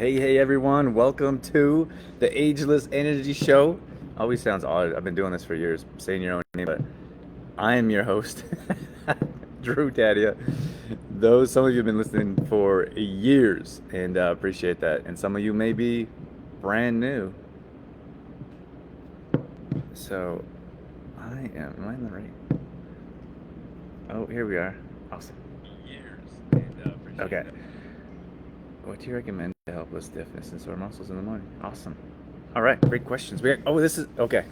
Hey everyone, welcome to the Ageless Energy Show. Always sounds odd. I've been doing this for years, saying your own name, but I am your host, Drew Tadia. Some of you have been listening for years, and appreciate that. And some of you may be brand new. So am I in the right? Oh, here we are. Awesome. Years, and appreciate okay. That. What do you recommend to help with stiffness and sore muscles in the morning? Awesome. All right, great questions. This is okay.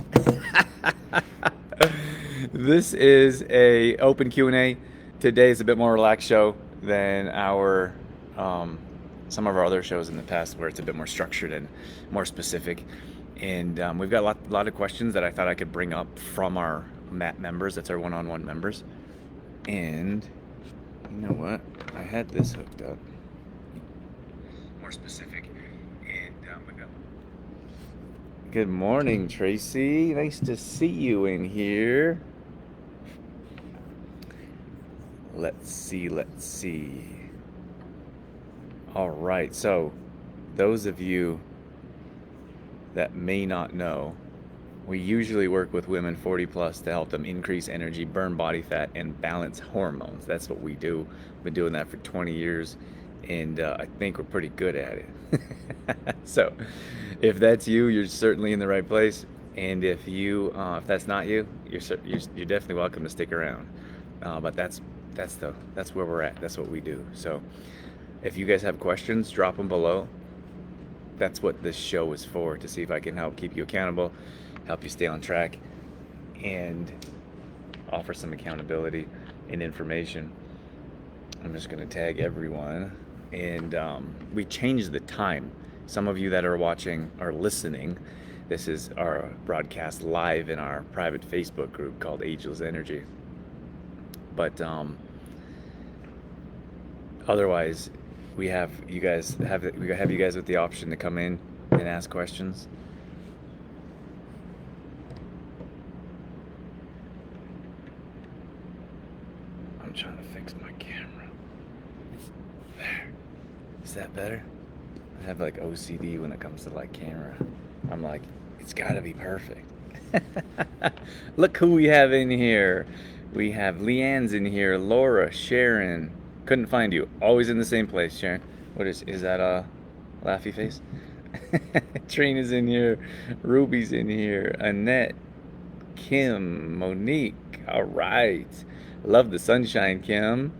This is a open Q&A. Today is a bit more relaxed show than our some of our other shows in the past, where it's a bit more structured and more specific. And we've got a lot of questions that I thought I could bring up from our MAT members. That's our one-on-one members. And you know what? I had this hooked up. More specific. And we got. Good morning, Tracy. Nice to see you in here. Let's see. All right. So, those of you that may not know, we usually work with women 40 plus to help them increase energy, burn body fat, and balance hormones. That's what we do. We've been doing that for 20 years. And I think we're pretty good at it. So if that's you, you're certainly in the right place. And if that's not you, you're definitely welcome to stick around. But that's where we're at. That's what we do. So if you guys have questions, drop them below. That's what this show is for, to see if I can help keep you accountable, help you stay on track, and offer some accountability and information. I'm just going to tag everyone. And we changed the time. Some of you that are watching or listening, this is our broadcast live in our private Facebook group called Ageless Energy. But otherwise, we have you guys with the option to come in and ask questions. I'm trying to fix my camera. There. Is that better? I have like OCD when it comes to like camera. I'm like, it's gotta be perfect. Look who we have in here. We have Leanne's in here, Laura, Sharon. Couldn't find you. Always in the same place, Sharon. What is that a laughy face? Trina's in here, Ruby's in here, Annette, Kim, Monique. All right. Love the sunshine, Kim.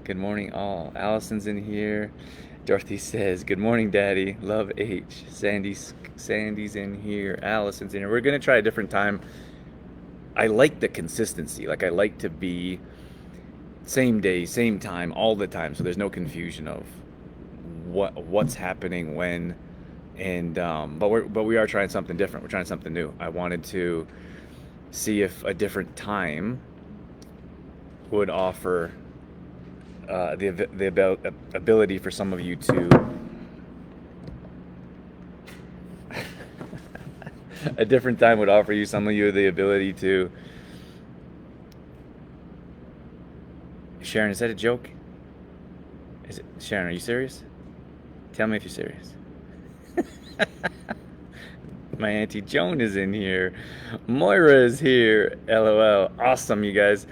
Good morning, all. Allison's in here. Dorothy says, good morning, Daddy. Love H. Sandy's in here. Allison's in here. We're going to try a different time. I like the consistency. Like, I like to be same day, same time, all the time. So there's no confusion of what's happening when. And but we are trying something different. We're trying something new. I wanted to see if a different time would offer the ability for some of you to a different time would offer some of you the ability to. Sharon, is that a joke? Is it? Sharon, are you serious? Tell me if you're serious. My Auntie Joan is in here. Moira is here. LOL. Awesome, you guys.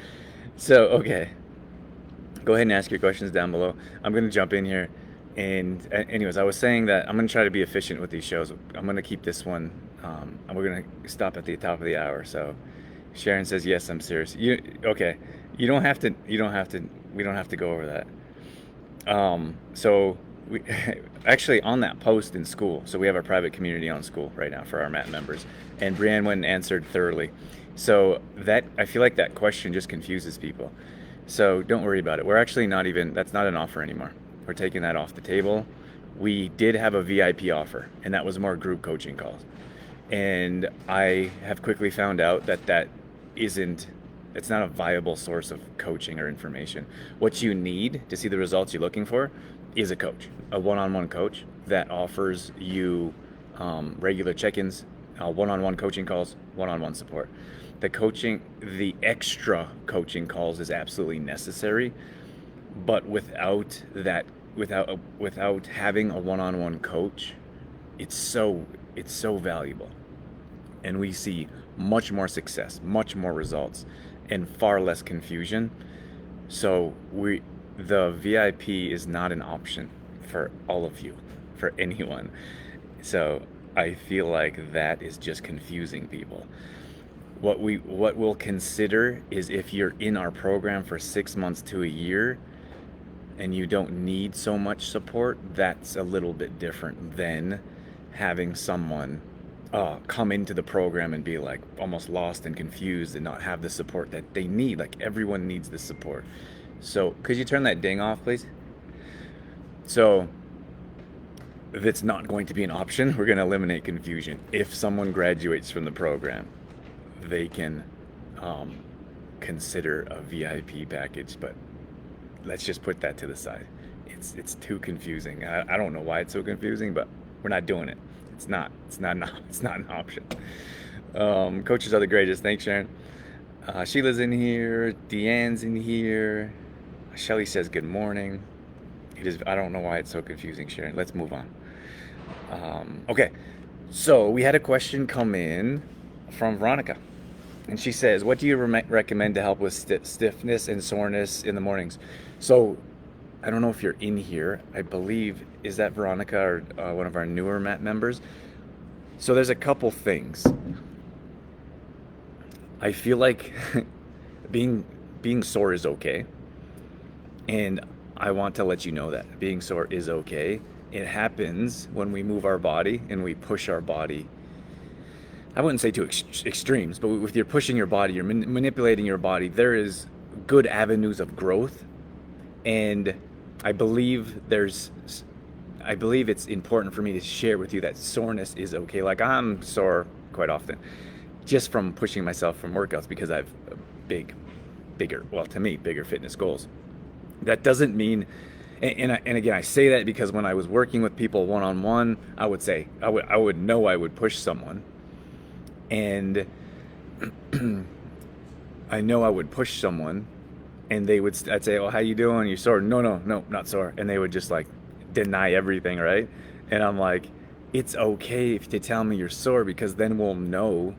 So, okay. Go ahead and ask your questions down below. I'm going to jump in here. And anyways, I was saying that I'm going to try to be efficient with these shows. I'm going to keep this one, and we're going to stop at the top of the hour. So Sharon says, yes, I'm serious. Okay. We don't have to go over that. So we actually on that post in school. So we have our private community on school right now for our MAT members. And Brianne went and answered thoroughly. So I feel like that question just confuses people. So don't worry about it. We're actually that's not an offer anymore. We're taking that off the table. We did have a VIP offer, and that was more group coaching calls. And I have quickly found out that it's not a viable source of coaching or information. What you need to see the results you're looking for is a coach, a one-on-one coach that offers you regular check-ins, one-on-one coaching calls, one-on-one support. The extra coaching calls is absolutely necessary, but without that, without having a one-on-one coach, it's so valuable, and we see much more success, much more results, and far less confusion. So the VIP is not an option for all of you, for anyone. So I feel like that is just confusing people. What we'll consider is if you're in our program for 6 months to a year and you don't need so much support, that's a little bit different than having someone come into the program and be like almost lost and confused and not have the support that they need. Like everyone needs the support. So could you turn that ding off, please? So if it's not going to be an option, we're going to eliminate confusion. If someone graduates from the program, they can consider a VIP package, but let's just put that to the side. It's too confusing. I don't know why it's so confusing, but we're not doing it. It's not an option. Coaches are the greatest. Thanks, Sharon. Sheila's in here. Deanne's in here. Shelly says good morning. I don't know why it's so confusing, Sharon. Let's move on. Okay, so we had a question come in from Veronica, and she says, what do you recommend to help with stiffness and soreness in the mornings? So I don't know if you're in here. I believe, is that Veronica or one of our newer Mat members? So there's a couple things. I feel like being sore is okay. And I want to let you know that being sore is okay. It happens when we move our body and we push our body. I wouldn't say to extremes, but if you're pushing your body, you're manipulating your body, there is good avenues of growth. And I believe it's important for me to share with you that soreness is okay. Like I'm sore quite often just from pushing myself from workouts because I have bigger fitness goals. That doesn't mean, and again, I say that because when I was working with people one-on-one, I would say, I would push someone, and I know I would push someone, and I'd say, oh, how you doing? You sore? No, not sore. And they would just like deny everything, right? And I'm like, it's okay if you tell me you're sore, because then we'll know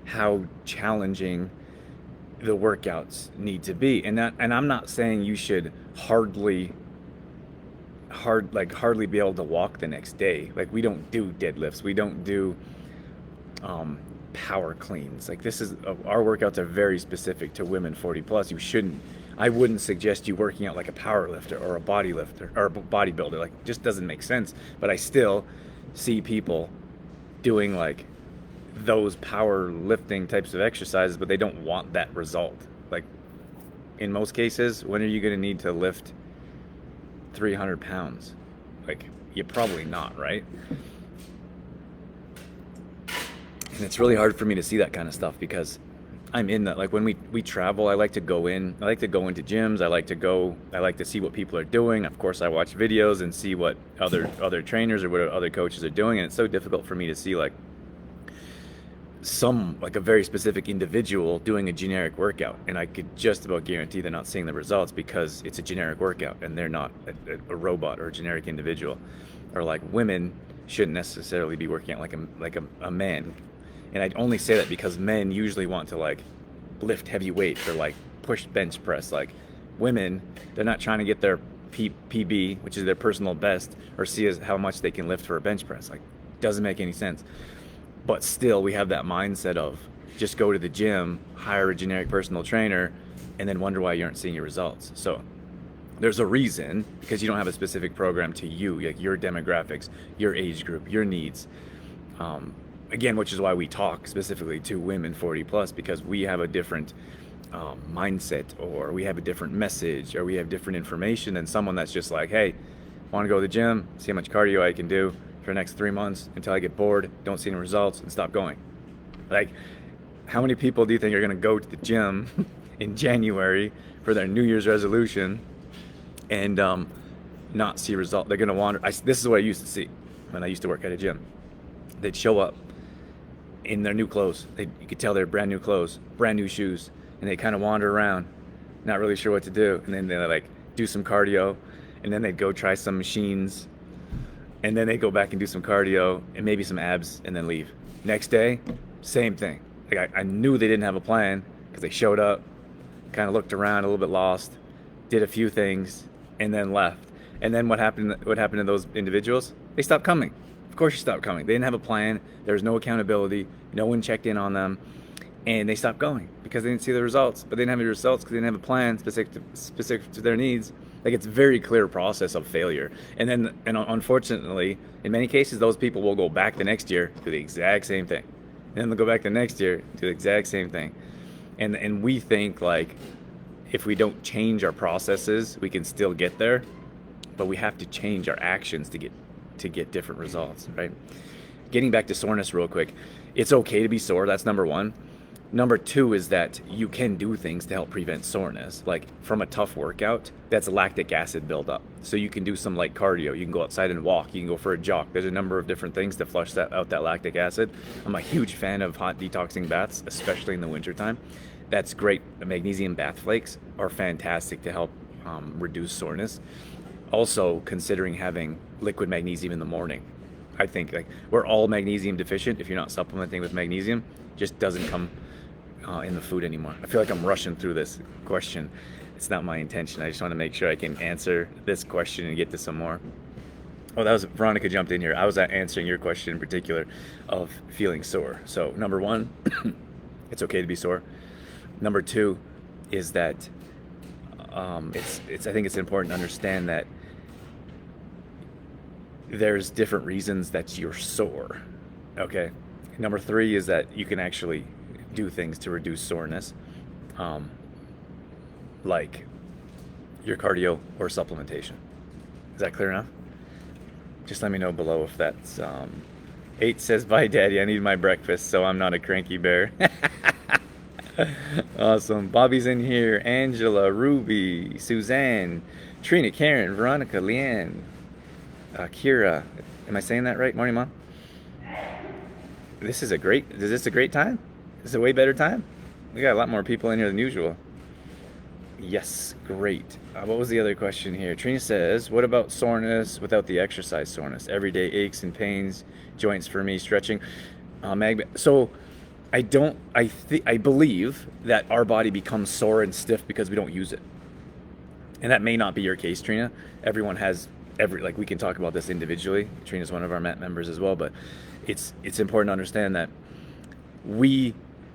how challenging the workouts need to be. And I'm not saying you should hardly be able to walk the next day. Like we don't do deadlifts, we don't do power cleans. Like our workouts are very specific to women 40 plus. I wouldn't suggest you working out like a power lifter or a body lifter or a bodybuilder. Like, it just doesn't make sense. But I still see people doing like those power lifting types of exercises, but they don't want that result. Like in most cases, when are you going to need to lift 300 pounds? Like, you're probably not, right? And it's really hard for me to see that kind of stuff because I'm in that. Like when we travel, I like to go into gyms. I like to see what people are doing. Of course, I watch videos and see what other trainers or what other coaches are doing. And it's so difficult for me to see like a very specific individual doing a generic workout, and I could just about guarantee they're not seeing the results because it's a generic workout and they're not a robot or a generic individual. Or like women shouldn't necessarily be working out like a man. And I only say that because men usually want to like lift heavy weights or like push bench press. Like women, they're not trying to get their PB, which is their personal best, or see how much they can lift for a bench press. Like, doesn't make any sense. But still, we have that mindset of just go to the gym, hire a generic personal trainer, and then wonder why you aren't seeing your results. So there's a reason, because you don't have a specific program to you, like your demographics, your age group, your needs. Again, which is why we talk specifically to women 40 plus, because we have a different mindset, or we have a different message, or we have different information than someone that's just like, hey, want to go to the gym, see how much cardio I can do for the next 3 months until I get bored, don't see any results, and stop going. Like, how many people do you think are going to go to the gym in January for their New Year's resolution and not see results? They're going to wander. This is what I used to see when I used to work at a gym. They'd show up in their new clothes. You could tell they're brand new clothes, brand new shoes, and they kind of wander around, not really sure what to do. And then they like do some cardio, and then they'd go try some machines, and then they'd go back and do some cardio and maybe some abs and then leave. Next day, same thing. Like I knew they didn't have a plan because they showed up, kind of looked around a little bit lost, did a few things, and then left. And then what happened? What happened to those individuals? They stopped coming. Of course, you stopped coming. They didn't have a plan. There was no accountability. No one checked in on them, and they stopped going because they didn't see the results. But they didn't have any results because they didn't have a plan specific to their needs. Like, it's a very clear process of failure. And then, and unfortunately, in many cases, those people will go back the next year, do the exact same thing. And then they'll go back the next year, do the exact same thing. And we think, like, if we don't change our processes, we can still get there, but we have to change our actions to get different results, right? Getting back to soreness real quick, it's okay to be sore. That's number one. Number two is that you can do things to help prevent soreness. Like from a tough workout, that's lactic acid buildup. So you can do some light cardio. You can go outside and walk. You can go for a jog. There's a number of different things to flush that lactic acid. I'm a huge fan of hot detoxing baths, especially in the wintertime. That's great. The magnesium bath flakes are fantastic to help reduce soreness. Also, considering having liquid magnesium in the morning. I think, like, we're all magnesium deficient. If you're not supplementing with magnesium, it just doesn't come in the food anymore. I feel like I'm rushing through this question. It's not my intention. I just want to make sure I can answer this question and get to some more. Oh, that was Veronica jumped in here. I was answering your question in particular of feeling sore. So number one, it's okay to be sore. Number two is that I think it's important to understand that there's different reasons that you're sore. Okay. Number three is that you can actually do things to reduce soreness, like your cardio or supplementation. Is that clear enough? Just let me know below if that's 8 says, bye daddy, I need my breakfast so I'm not a cranky bear. Awesome. Bobby's in here. Angela, Ruby, Suzanne, Trina, Karen, Veronica, Leanne, Kira. Am I saying that right? Morning, Mom. Is this a great time? This is a way better time. We got a lot more people in here than usual. Yes, great. What was the other question here? Trina says, what about soreness without the exercise soreness? Everyday aches and pains, joints for me, stretching. So I believe that our body becomes sore and stiff because we don't use it. And that may not be your case, Trina. Everyone has we can talk about this individually. Trina's one of our MET members as well, but it's important to understand that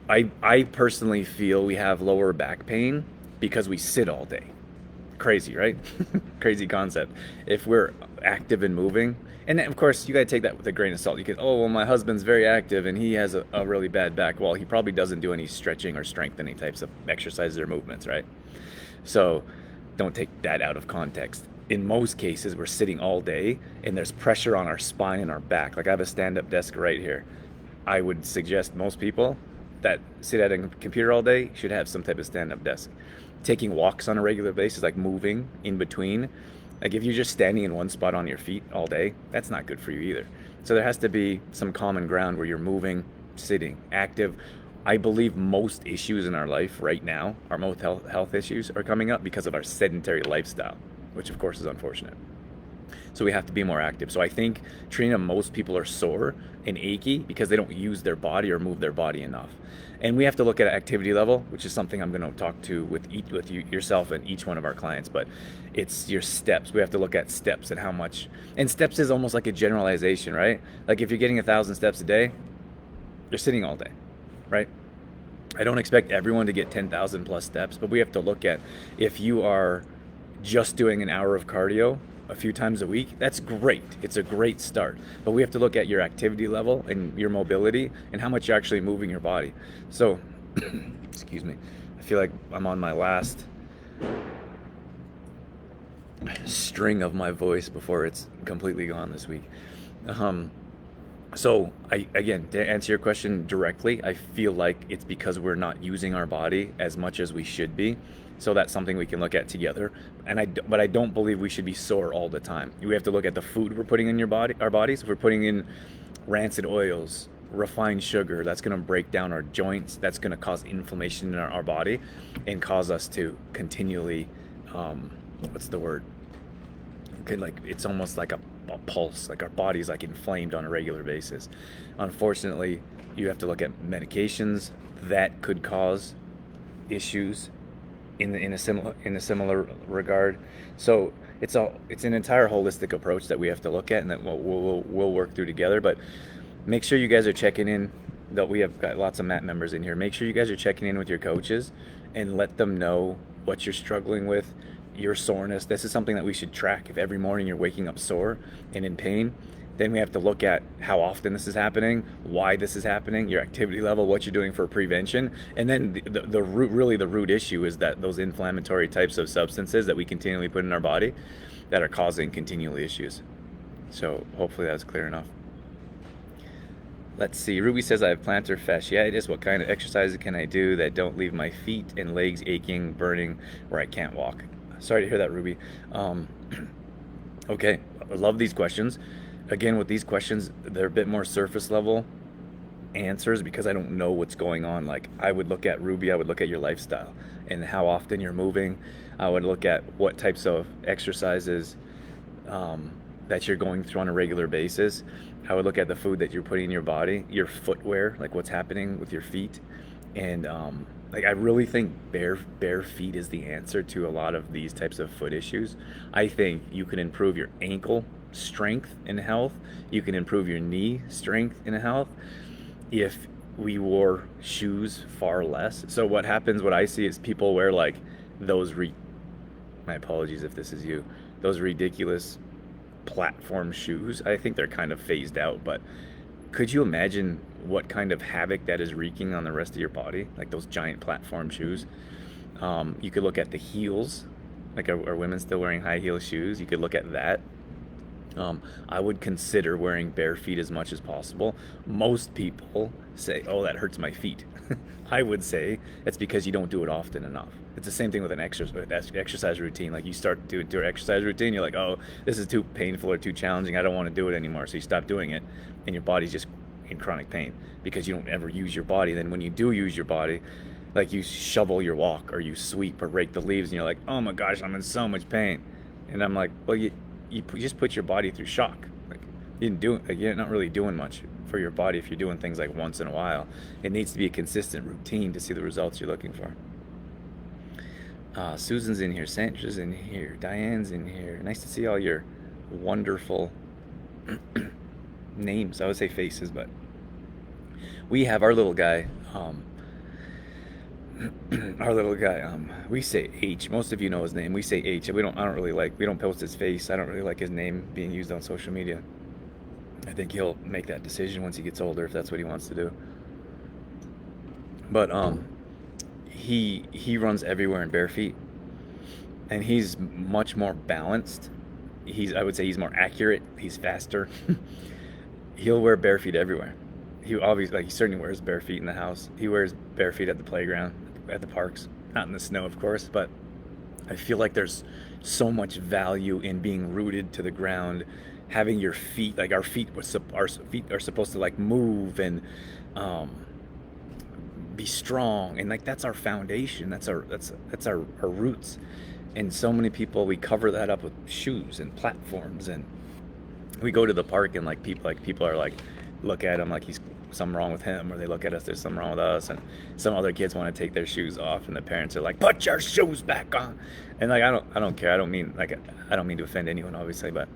I personally feel we have lower back pain because we sit all day. Crazy, right? Crazy concept. If we're active and moving, and of course you got to take that with a grain of salt. You can, oh well, my husband's very active and he has a really bad back. Well, he probably doesn't do any stretching or strengthening types of exercises or movements, right? So don't take that out of context. In most cases, we're sitting all day and there's pressure on our spine and our back. Like, I have a stand-up desk right here. I would suggest most people that sit at a computer all day should have some type of stand-up desk. Taking walks on a regular basis, like moving in between. Like, if you're just standing in one spot on your feet all day, that's not good for you either. So there has to be some common ground where you're moving, sitting, active. I believe most issues in our life right now, our most health issues, are coming up because of our sedentary lifestyle, which of course is unfortunate. So we have to be more active. So I think, Trina, most people are sore and achy because they don't use their body or move their body enough. And we have to look at activity level, which is something I'm going to talk to with yourself and each one of our clients. But it's your steps. We have to look at steps and how much. And steps is almost like a generalization, right? Like, if you're getting 1,000 steps a day, you're sitting all day, right? I don't expect everyone to get 10,000 plus steps, but we have to look at, if you are just doing an hour of cardio a few times a week, that's great. It's a great start. But we have to look at your activity level and your mobility and how much you're actually moving your body. So, excuse me, I feel like I'm on my last string of my voice before it's completely gone this week. So again, to answer your question directly, I feel like it's because we're not using our body as much as we should be. So that's something we can look at together. But I don't believe we should be sore all the time. We have to look at the food we're putting in our bodies. If we're putting in rancid oils, refined sugar, that's going to break down our joints. That's going to cause inflammation in our body and cause us to continually, like it's almost like a pulse, like our body's like inflamed on a regular basis. Unfortunately, you have to look at medications that could cause issues in a similar regard. So it's an entire holistic approach that we have to look at, and that we'll work through together. But make sure you guys are checking in. That we have got lots of MAT members in here. Make sure you guys are checking in with your coaches and let them know what you're struggling with, your soreness. This is something that we should track. If every morning you're waking up sore and in pain, then we have to look at how often this is happening, why this is happening, your activity level, what you're doing for prevention. And then the root, really the root issue is that those inflammatory types of substances that we continually put in our body that are causing continual issues. So hopefully that's clear enough. Let's see. Ruby says I have plantar fasciitis. What kind of exercises can I do that don't leave my feet and legs aching, burning, where I can't walk? Sorry to hear that, Ruby. Okay, I love these questions. Again, with these questions, they're a bit more surface level answers because I don't know what's going on. Like, I would look at Ruby, I would look at your lifestyle and how often you're moving. I would look at what types of exercises that you're going through on a regular basis. I would look at the food that you're putting in your body, your footwear, like what's happening with your feet. And like, I really think bare feet is the answer to a lot of these types of foot issues. I think you can improve your ankle strength and health. You can improve your knee strength and health if we wore shoes far less. So what happens, what I see is people wear like those my apologies if this is you, those ridiculous platform shoes. I think they're kind of phased out, but could you imagine what kind of havoc that is wreaking on the rest of your body? Like those giant platform shoes. You could look at the heels. Like, are women still wearing high heel shoes? You could look at that. I would consider wearing bare feet as much as possible. Most people say, oh, that hurts my feet. I would say it's because you don't do it often enough. It's the same thing with an exercise routine. Like, you start to do an exercise routine, you're like, oh, this is too painful or too challenging, I don't want to do it anymore. So you stop doing it, and your body's just in chronic pain because you don't ever use your body. Then when you do use your body, like you shovel your walk or you sweep or rake the leaves, and you're like, oh my gosh, I'm in so much pain. And I'm like, well, you just put your body through shock. Like, you're not really doing much for your body if you're doing things like once in a while. It needs to be a consistent routine to see the results you're looking for. Susan's in here, Sandra's in here, Diane's in here. Nice to see all your wonderful names. I would say faces, but we have our little guy. We say H. Most of you know his name. We say H. We don't post his face. I don't really like his name being used on social media. I think he'll make that decision once he gets older if that's what he wants to do. But he runs everywhere in bare feet, and he's much more balanced. I would say he's more accurate. He's faster. He'll wear bare feet everywhere. He obviously, he certainly wears bare feet in the house. He wears bare feet at the playground, at the parks, not in the snow, of course. But I feel like there's so much value in being rooted to the ground, having your feet, like our feet are supposed to like move and be strong, and like that's our foundation. That's our roots. And so many people, we cover that up with shoes and platforms, and we go to the park and like people are like, look at him like he's something wrong with him, or they look at us, there's something wrong with us, and some other kids want to take their shoes off, and the parents are like, put your shoes back on. And like, I don't care. I don't mean to offend anyone, obviously, but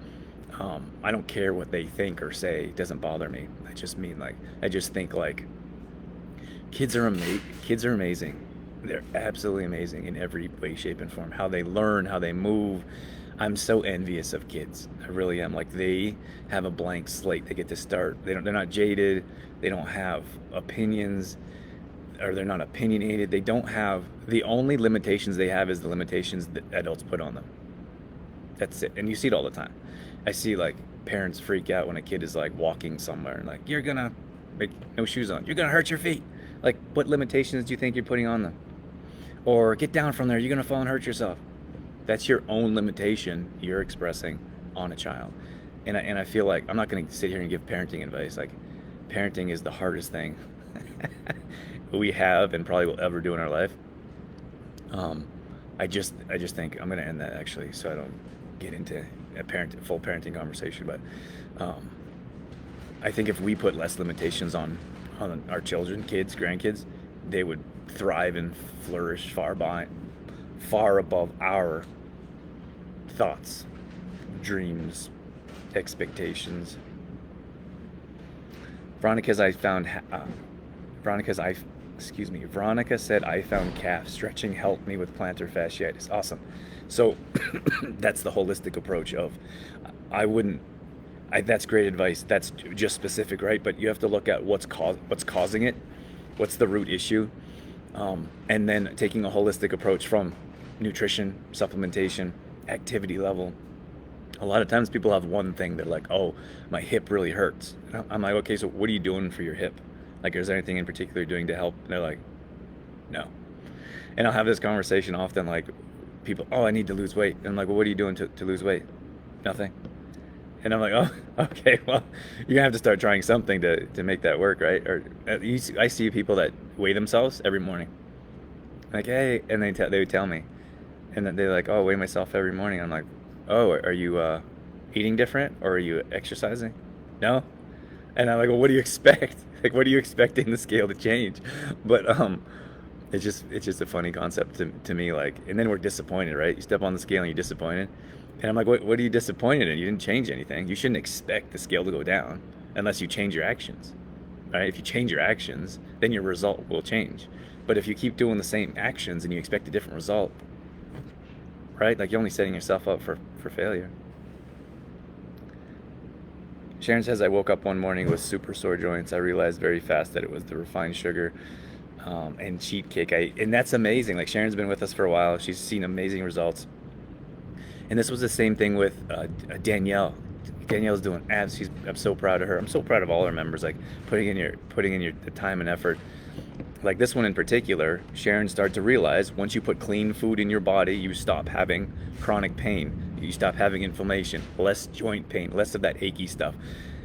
I don't care what they think or say. It doesn't bother me. I just think like kids are amazing. They're absolutely amazing in every way, shape, and form. How they learn, how they move. I'm so envious of kids. I really am. Like, they have a blank slate. They get to start. They're not jaded. They don't have opinions, or they're not opinionated. They don't have, the only limitations they have is the limitations that adults put on them. That's it. And you see it all the time. I see like parents freak out when a kid is like walking somewhere and like, you're gonna make no shoes on. You're gonna hurt your feet. Like, what limitations do you think you're putting on them? Or get down from there. You're gonna fall and hurt yourself. That's your own limitation you're expressing on a child. And I feel like I'm not going to sit here and give parenting advice. Like, parenting is the hardest thing we have and probably will ever do in our life. I just think I'm going to end that, actually, so I don't get into full parenting conversation, but um, I think if we put less limitations on our children, kids, grandkids, they would thrive and flourish far above our thoughts, dreams, expectations. Veronica's I found Veronica's I excuse me. Veronica said I found calf stretching helped me with plantar fasciitis. Awesome. So that's the holistic approach of I wouldn't that's great advice. That's just specific, right? But you have to look at what's causing it, what's the root issue, and then taking a holistic approach from nutrition, supplementation, activity level. A lot of times people have one thing. They're like, oh, my hip really hurts. I'm like, okay, so what are you doing for your hip? Like, is there anything in particular you're doing to help? And they're like, no. And I'll have this conversation often, like, people, oh, I need to lose weight. And I'm like, well, what are you doing to lose weight? Nothing. And I'm like, oh, okay, well, you're gonna have to start trying something to make that work, right? Or I see people that weigh themselves every morning. Like, hey, and they would tell me. And then they're like, oh, I weigh myself every morning. I'm like, oh, are you eating different or are you exercising? No. And I'm like, well, what do you expect? Like, what are you expecting the scale to change? But it's just a funny concept to me. Like, and then we're disappointed, right? You step on the scale and you're disappointed. And I'm like, what are you disappointed in? You didn't change anything. You shouldn't expect the scale to go down unless you change your actions, right? If you change your actions, then your result will change. But if you keep doing the same actions and you expect a different result, right? Like, you're only setting yourself up for failure. Sharon says, I woke up one morning with super sore joints. I realized very fast that it was the refined sugar and cheat cake. And that's amazing. Like, Sharon's been with us for a while. She's seen amazing results. And this was the same thing with Danielle. Danielle's doing abs. I'm so proud of her. I'm so proud of all our members. Like, putting in the time and effort. Like this one in particular, Sharon started to realize once you put clean food in your body, you stop having chronic pain. You stop having inflammation, less joint pain, less of that achy stuff.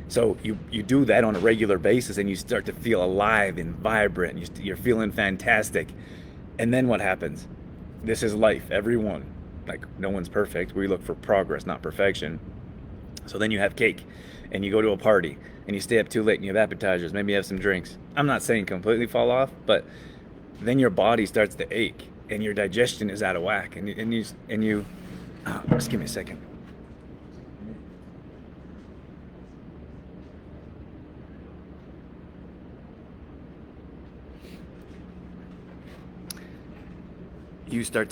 So you do that on a regular basis and you start to feel alive and vibrant. You're feeling fantastic. And then what happens? This is life, everyone. Like, no one's perfect. We look for progress, not perfection. So then you have cake and you go to a party and you stay up too late and you have appetizers, maybe you have some drinks. I'm not saying completely fall off, but then your body starts to ache and your digestion is out of whack and you just give me a second. You start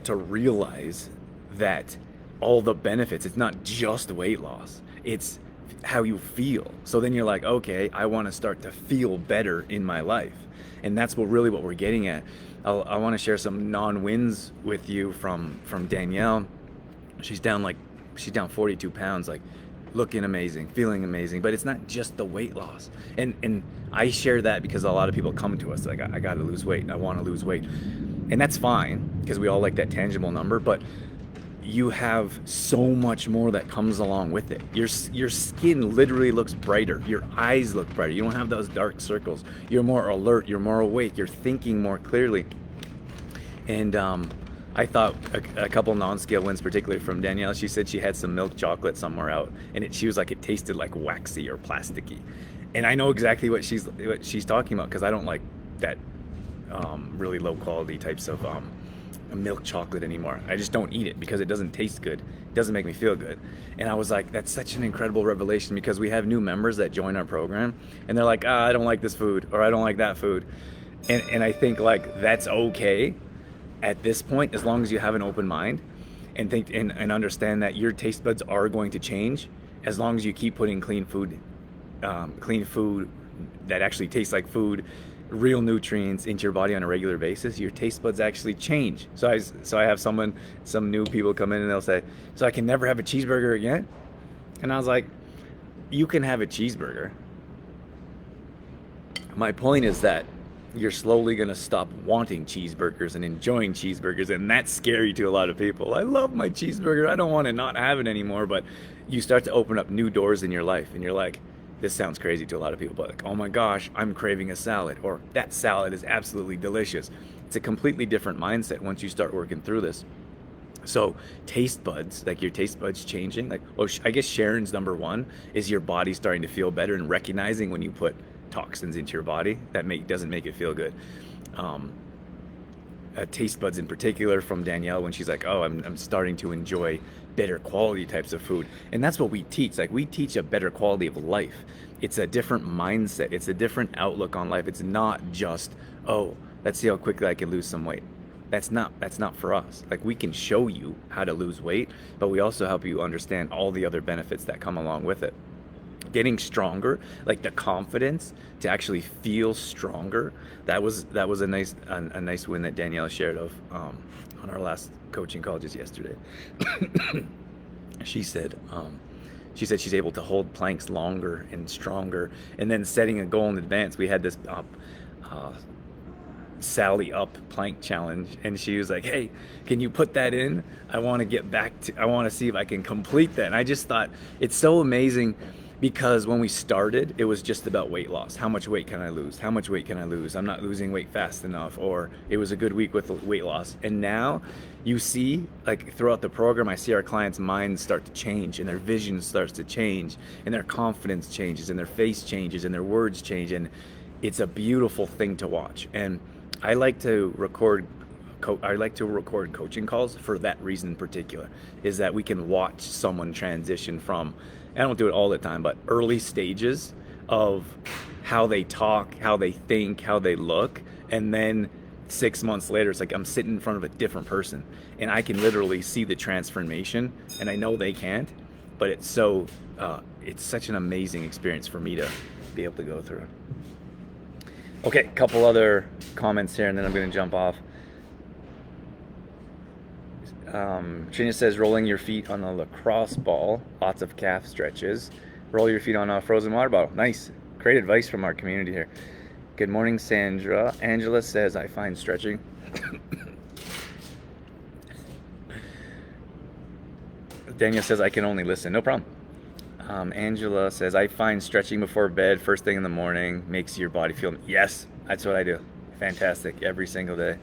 to realize that all the benefits, it's not just weight loss, it's how you feel. So then you're like, okay, I want to start to feel better in my life. And that's what we're getting at. I want to share some non-wins with you from Danielle. She's down 42 pounds, like looking amazing, feeling amazing, but it's not just the weight loss. And I share that because a lot of people come to us like, I got to lose weight, I want to lose weight. And that's fine because we all like that tangible number, but you have so much more that comes along with it. Your skin literally looks brighter. Your eyes look brighter. You don't have those dark circles. You're more alert. You're more awake. You're thinking more clearly. And I thought a couple non-scale wins, particularly from Danielle. She said she had some milk chocolate somewhere out, and she was like, it tasted like waxy or plasticky. And I know exactly what she's talking about because I don't like that really low quality types of milk chocolate anymore. I just don't eat it because it doesn't taste good. It doesn't make me feel good. And I was like, that's such an incredible revelation because we have new members that join our program and they're like, I don't like this food or I don't like that food. And I think like that's okay at this point as long as you have an open mind and think and understand that your taste buds are going to change as long as you keep putting clean food that actually tastes like food, real nutrients into your body on a regular basis. Your taste buds actually change. So I have some new people come in and they'll say, so I can never have a cheeseburger again? And I was like, you can have a cheeseburger. My point is that you're slowly going to stop wanting cheeseburgers and enjoying cheeseburgers, and that's scary to a lot of people. I love my cheeseburger. I don't want to not have it anymore, but you start to open up new doors in your life and you're like, this sounds crazy to a lot of people, but like, oh my gosh, I'm craving a salad, or that salad is absolutely delicious. It's a completely different mindset once you start working through this. So taste buds, like your taste buds changing, like, well, I guess Sharon's number one is your body starting to feel better and recognizing when you put toxins into your body that doesn't make it feel good. Um, Taste buds in particular from Danielle when she's like, oh, I'm starting to enjoy better quality types of food. And that's what we teach. Like, we teach a better quality of life. It's a different mindset. It's a different outlook on life. It's not just, oh, let's see how quickly I can lose some weight. That's not for us. Like, we can show you how to lose weight, but we also help you understand all the other benefits that come along with it. Getting stronger, like the confidence to actually feel stronger. That was a nice win that Danielle shared of on our last coaching call just yesterday. she said she said she's able to hold planks longer and stronger, and then setting a goal in advance. We had this uh, Sally up plank challenge, and she was like, hey, can you put that in? I want to see if I can complete that. And I just thought it's so amazing, because when we started, it was just about weight loss. How much weight can I lose? How much weight can I lose? I'm not losing weight fast enough. Or it was a good week with weight loss. And now you see, like, throughout the program, I see our clients' minds start to change, and their vision starts to change, and their confidence changes, and their face changes, and their words change. And it's a beautiful thing to watch. And I like to record coaching calls for that reason in particular, is that we can watch someone transition from, I don't do it all the time, but early stages of how they talk, how they think, how they look, and then 6 months later, it's like I'm sitting in front of a different person, and I can literally see the transformation, and I know they can't, but it's such an amazing experience for me to be able to go through. Okay, a couple other comments here, and then I'm going to jump off. Trina says, rolling your feet on a lacrosse ball, lots of calf stretches. Roll your feet on a frozen water bottle. Nice. Great advice from our community here. Good morning, Sandra. Angela says, I find stretching. Daniel says, I can only listen. No problem. Angela says, I find stretching before bed, first thing in the morning, makes your body feel... Yes, that's what I do. Fantastic. Every single day.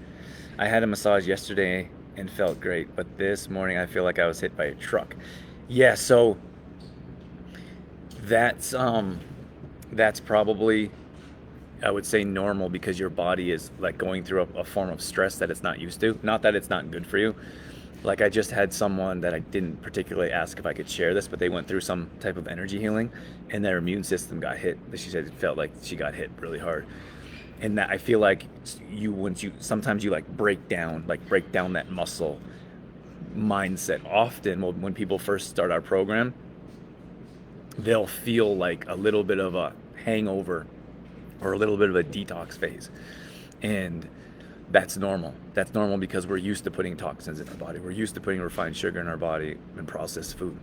I had a massage yesterday and felt great, but this morning I feel like I was hit by a truck. Yeah, so that's probably, I would say, normal, because your body is like going through a form of stress that it's not used to. Not that it's not good for you. Like, I just had someone that I didn't particularly ask if I could share this, but they went through some type of energy healing, and their immune system got hit. But she said it felt like she got hit really hard. And that, I feel like sometimes you like break down that muscle mindset. Often when people first start our program, they'll feel like a little bit of a hangover or a little bit of a detox phase. And that's normal. That's normal because we're used to putting toxins in our body. We're used to putting refined sugar in our body and processed food.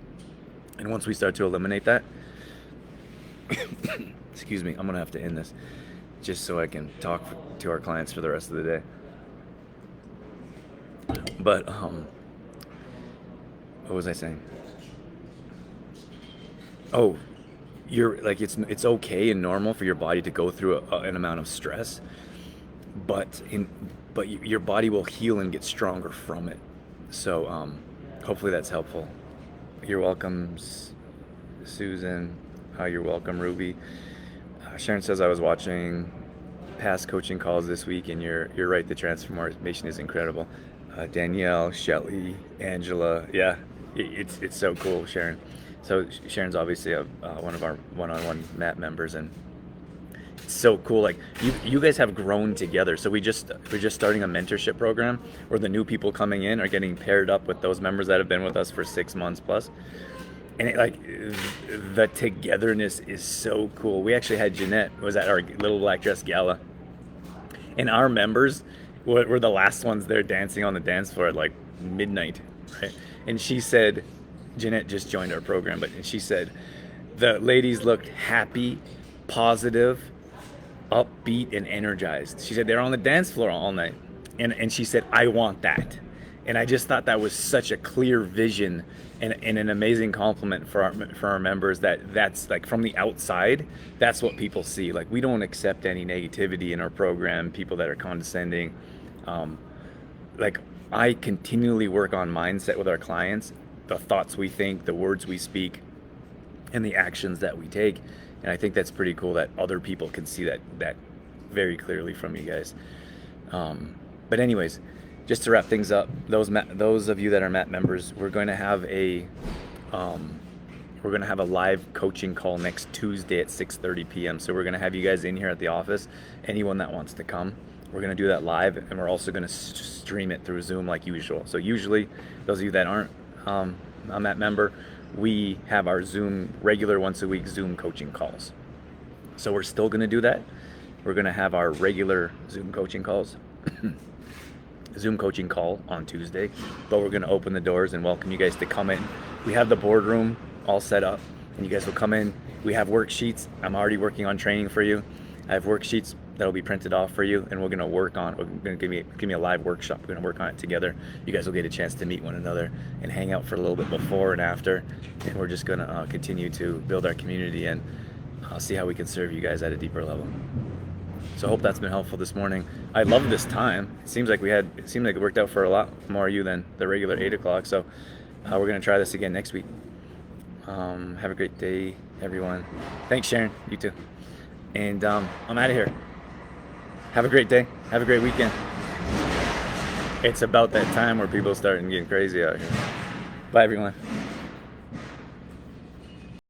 And once we start to eliminate that, excuse me, I'm going to have to end this just so I can talk to our clients for the rest of the day. But what was I saying? Oh, you're like, it's okay and normal for your body to go through an amount of stress, but your body will heal and get stronger from it. So hopefully that's helpful. You're welcome, Susan. You're welcome, Ruby. Sharon says, I was watching past coaching calls this week, and you're right, the transformation is incredible. Danielle, Shelly, Angela, yeah, it's so cool, Sharon. So Sharon's obviously one of our one-on-one MAP members, and it's so cool. Like, you guys have grown together. So we're just starting a mentorship program where the new people coming in are getting paired up with those members that have been with us for 6 months plus. And the togetherness is so cool. We actually had Jeanette, who was at our Little Black Dress Gala, and our members were the last ones there dancing on the dance floor at like midnight, right? And she said, Jeanette just joined our program, but she said the ladies looked happy, positive, upbeat, and energized. She said they're on the dance floor all night, and she said, I want that. And I just thought that was such a clear vision and an amazing compliment for our members, that's like, from the outside, that's what people see. Like, we don't accept any negativity in our program, people that are condescending. Like, I continually work on mindset with our clients, the thoughts we think, the words we speak, and the actions that we take. And I think that's pretty cool that other people can see that very clearly from you guys. But anyways, just to wrap things up, those of you that are MAT members, we're going to have a live coaching call next Tuesday at 6:30 p.m. So we're going to have you guys in here at the office. Anyone that wants to come, we're going to do that live, and we're also going to stream it through Zoom like usual. So usually, those of you that aren't a MAT member, we have our Zoom regular once a week Zoom coaching calls. So we're still going to do that. We're going to have our regular Zoom coaching calls. Zoom coaching call on Tuesday, but we're going to open the doors and welcome you guys to come in. We have the boardroom all set up, and you guys will come in. We have worksheets. I'm already working on training for you. I have worksheets that'll be printed off for you, and we're going to give me a live workshop. We're going to work on it together. You guys will get a chance to meet one another and hang out for a little bit before and after, and we're just going to continue to build our community and see how we can serve you guys at a deeper level. So I hope that's been helpful this morning. I love this time. It seemed like it worked out for a lot more of you than the regular 8 o'clock. So we're going to try this again next week. Have a great day, everyone. Thanks, Sharon. You too. And I'm out of here. Have a great day. Have a great weekend. It's about that time where people start getting crazy out here. Bye, everyone.